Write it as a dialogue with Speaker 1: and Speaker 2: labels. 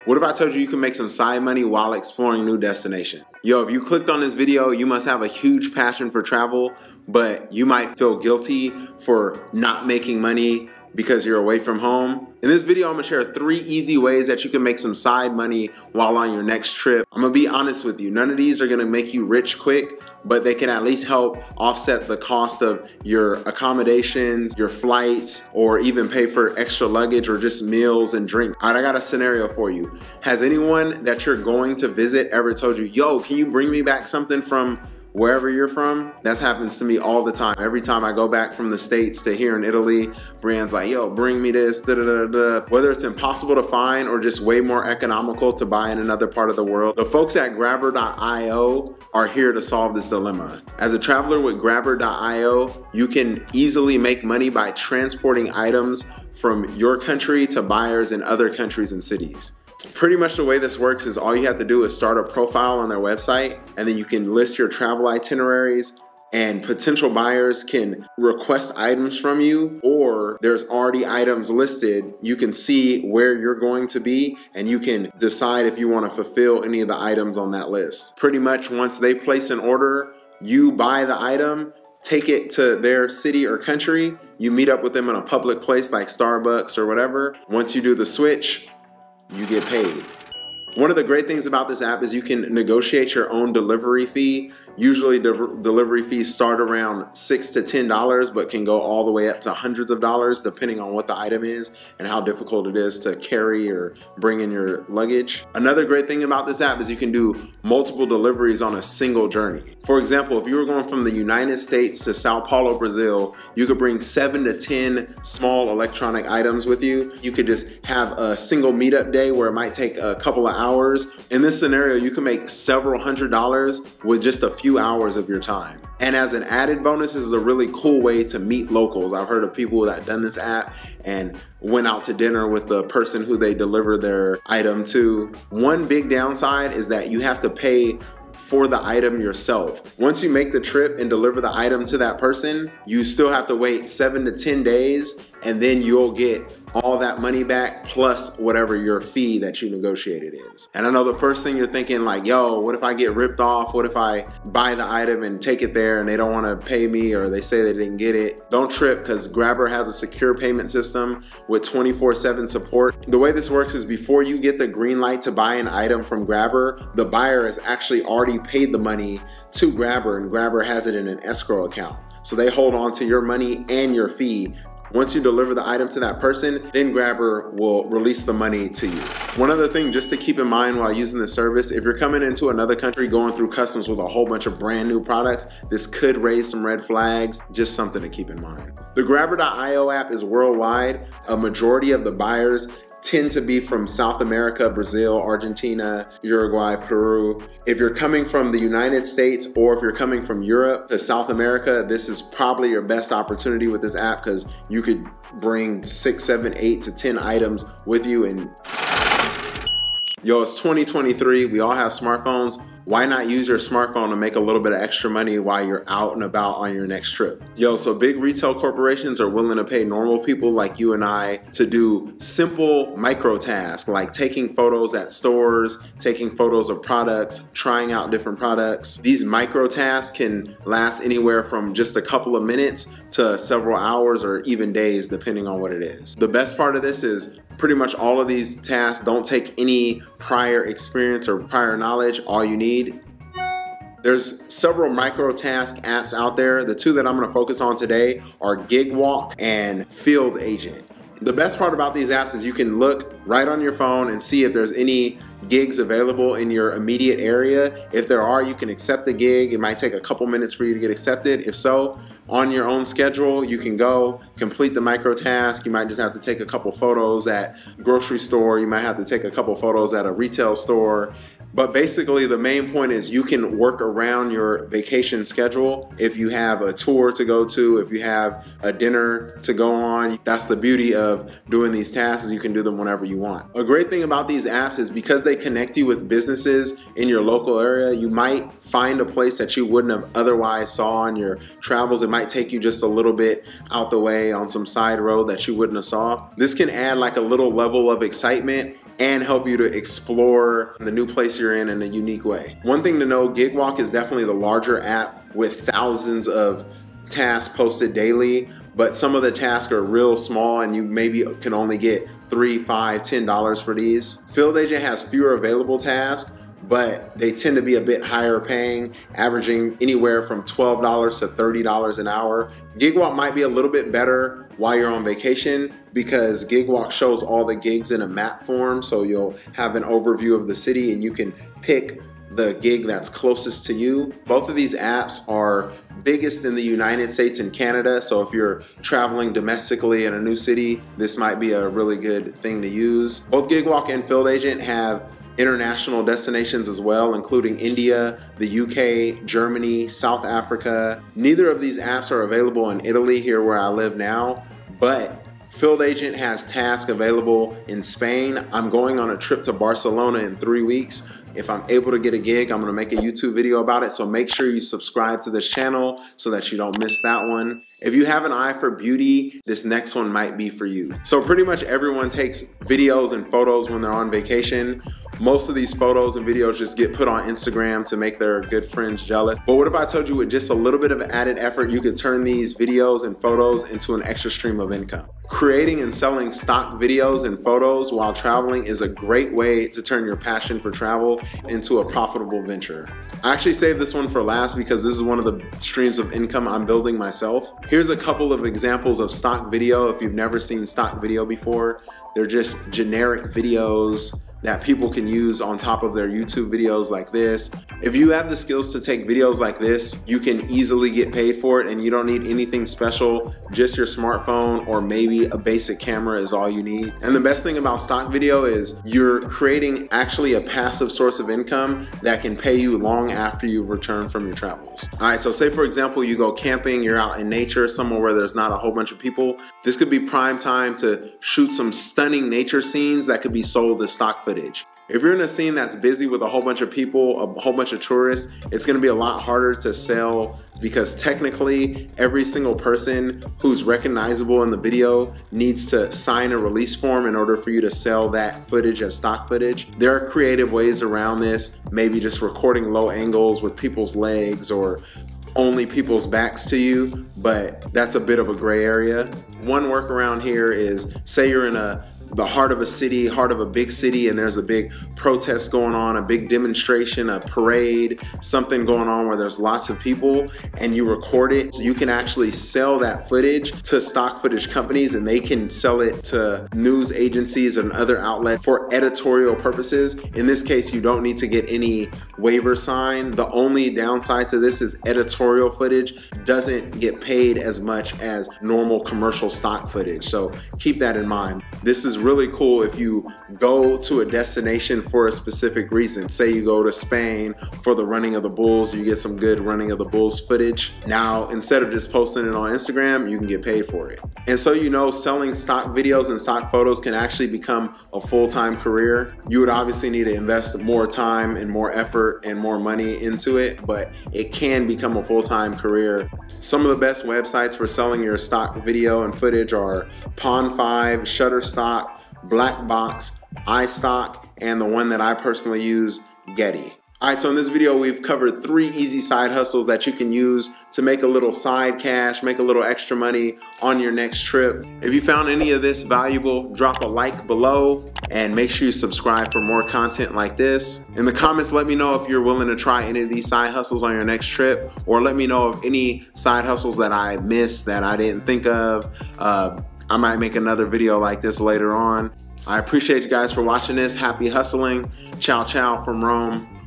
Speaker 1: What if I told you you can make some side money while exploring new destinations? Yo, if you clicked on this video, you must have a huge passion for travel, but you might feel guilty for not making money because you're away from home. In this video, I'm gonna share 3 easy ways that you can make some side money while on your next trip. I'm gonna be honest with you, none of these are gonna make you rich quick, but they can at least help offset the cost of your accommodations, your flights, or even pay for extra luggage or just meals and drinks. All right, I got a scenario for you. Has anyone that you're going to visit ever told you, yo, can you bring me back something from wherever you're from? That happens to me all the time. Every time I go back from the States to here in Italy, Brian's like, yo, bring me this, da da da da. Whether it's impossible to find or just way more economical to buy in another part of the world, the folks at Grabber.io are here to solve this dilemma. As a traveler with Grabber.io, you can easily make money by transporting items from your country to buyers in other countries and cities. Pretty much the way this works is all you have to do is start a profile on their website, and then you can list your travel itineraries, and potential buyers can request items from you, or there's already items listed. You can see where you're going to be, and you can decide if you want to fulfill any of the items on that list. Pretty much once they place an order, you buy the item, take it to their city or country, you meet up with them in a public place like Starbucks or whatever. Once you do the switch, you get paid. One of the great things about this app is you can negotiate your own delivery fee. Usually delivery fees start around $6 to $10, but can go all the way up to hundreds of dollars depending on what the item is and how difficult it is to carry or bring in your luggage. Another great thing about this app is you can do multiple deliveries on a single journey. For example, if you were going from the United States to Sao Paulo, Brazil, you could bring 7 to 10 small electronic items with you. You could just have a single meetup day where it might take a couple of hours. In this scenario, you can make several $100s with just a few hours of your time. And as an added bonus, this is a really cool way to meet locals. I've heard of people that have done this app and went out to dinner with the person who they delivered their item to. One big downside is that you have to pay for the item yourself. Once you make the trip and deliver the item to that person, you still have to wait 7 to 10 days, and then you'll get all that money back plus whatever your fee that you negotiated is. And I know the first thing you're thinking like, yo, what if I get ripped off? What if I buy the item and take it there and they don't want to pay me, or they say they didn't get it? Don't trip, because Grabber has a secure payment system with 24/7 support. The way this works is before you get the green light to buy an item from Grabber, the buyer has actually already paid the money to Grabber, and Grabber has it in an escrow account. So they hold on to your money and your fee. Once you deliver the item to that person, then Grabber will release the money to you. One other thing just to keep in mind while using this service, if you're coming into another country going through customs with a whole bunch of brand new products, this could raise some red flags, just something to keep in mind. The Grabber.io app is worldwide. A majority of the buyers tend to be from South America, Brazil, Argentina, Uruguay, Peru. If you're coming from the United States, or if you're coming from Europe to South America, this is probably your best opportunity with this app, because you could bring 6, 7, 8 to 10 items with you. And yo, it's 2023, we all have smartphones. Why not use your smartphone to make a little bit of extra money while you're out and about on your next trip? Yo, so big retail corporations are willing to pay normal people like you and I to do simple micro tasks like taking photos at stores, taking photos of products, trying out different products. These micro tasks can last anywhere from just a couple of minutes to several hours or even days, depending on what it is. The best part of this is pretty much all of these tasks don't take any prior experience or prior knowledge. All you need. There's several MicroTask apps out there. The 2 that I'm gonna focus on today are Gigwalk and Field Agent. The best part about these apps is you can look right on your phone and see if there's any gigs available in your immediate area. If there are, you can accept the gig. It might take a couple minutes for you to get accepted. If so, on your own schedule, you can go complete the micro task. You might just have to take a couple photos at a grocery store. You might have to take a couple photos at a retail store. But basically the main point is you can work around your vacation schedule. If you have a tour to go to, if you have a dinner to go on, that's the beauty of doing these tasks, you can do them whenever you want. A great thing about these apps is because they connect you with businesses in your local area, you might find a place that you wouldn't have otherwise saw on your travels. It might take you just a little bit out the way on some side road that you wouldn't have saw. This can add like a little level of excitement and help you to explore the new place you're in a unique way. One thing to know, Gigwalk is definitely the larger app with thousands of tasks posted daily, but some of the tasks are real small and you maybe can only get $3, $5, $10 for these. Field Agent has fewer available tasks, but they tend to be a bit higher paying, averaging anywhere from $12 to $30 an hour. Gigwalk might be a little bit better while you're on vacation because Gigwalk shows all the gigs in a map form, so you'll have an overview of the city and you can pick the gig that's closest to you. Both of these apps are biggest in the United States and Canada, so if you're traveling domestically in a new city, this might be a really good thing to use. Both Gigwalk and Field Agent have international destinations as well, including India, the UK, Germany, South Africa. Neither of these apps are available in Italy, here where I live now, but Field Agent has tasks available in Spain. I'm going on a trip to Barcelona in 3 weeks. If I'm able to get a gig, I'm gonna make a YouTube video about it, so make sure you subscribe to this channel so that you don't miss that one. If you have an eye for beauty, this next one might be for you. So pretty much everyone takes videos and photos when they're on vacation. Most of these photos and videos just get put on Instagram to make their good friends jealous. But what if I told you with just a little bit of added effort, you could turn these videos and photos into an extra stream of income? Creating and selling stock videos and photos while traveling is a great way to turn your passion for travel into a profitable venture. I actually saved this one for last because this is one of the streams of income I'm building myself. Here's a couple of examples of stock video. If you've never seen stock video before, they're just generic videos that people can use on top of their YouTube videos like this. If you have the skills to take videos like this, you can easily get paid for it and you don't need anything special. Just your smartphone or maybe a basic camera is all you need. And the best thing about stock video is you're creating actually a passive source of income that can pay you long after you've returned from your travels. All right, so say for example, you go camping, you're out in nature, somewhere where there's not a whole bunch of people. This could be prime time to shoot some stunning nature scenes that could be sold as stock footage. If you're in a scene that's busy with a whole bunch of people, a whole bunch of tourists, it's gonna be a lot harder to sell because technically every single person who's recognizable in the video needs to sign a release form in order for you to sell that footage as stock footage. There are creative ways around this, maybe just recording low angles with people's legs or only people's backs to you, but that's a bit of a gray area. One workaround here is, say you're in the heart of a city, heart of a big city, and there's a big protest going on, a big demonstration, a parade, something going on where there's lots of people, and you record it. So you can actually sell that footage to stock footage companies and they can sell it to news agencies and other outlets for editorial purposes. In this case, you don't need to get any waiver signed. The only downside to this is editorial footage doesn't get paid as much as normal commercial stock footage. So keep that in mind. This is really cool if you go to a destination for a specific reason. Say you go to Spain for the running of the bulls, you get some good running of the bulls footage. Now, instead of just posting it on Instagram, you can get paid for it. And so you know, selling stock videos and stock photos can actually become a full-time career. You would obviously need to invest more time and more effort and more money into it, but it can become a full-time career. Some of the best websites for selling your stock video and footage are Pond5, Shutterstock, Blackbox, iStock, and the one that I personally use, Getty. All right, so in this video, we've covered 3 easy side hustles that you can use to make a little side cash, make a little extra money on your next trip. If you found any of this valuable, drop a like below and make sure you subscribe for more content like this. In the comments, let me know if you're willing to try any of these side hustles on your next trip, or let me know of any side hustles that I missed that I didn't think of. I might make another video like this later on. I appreciate you guys for watching this. Happy hustling. Ciao, ciao from Rome.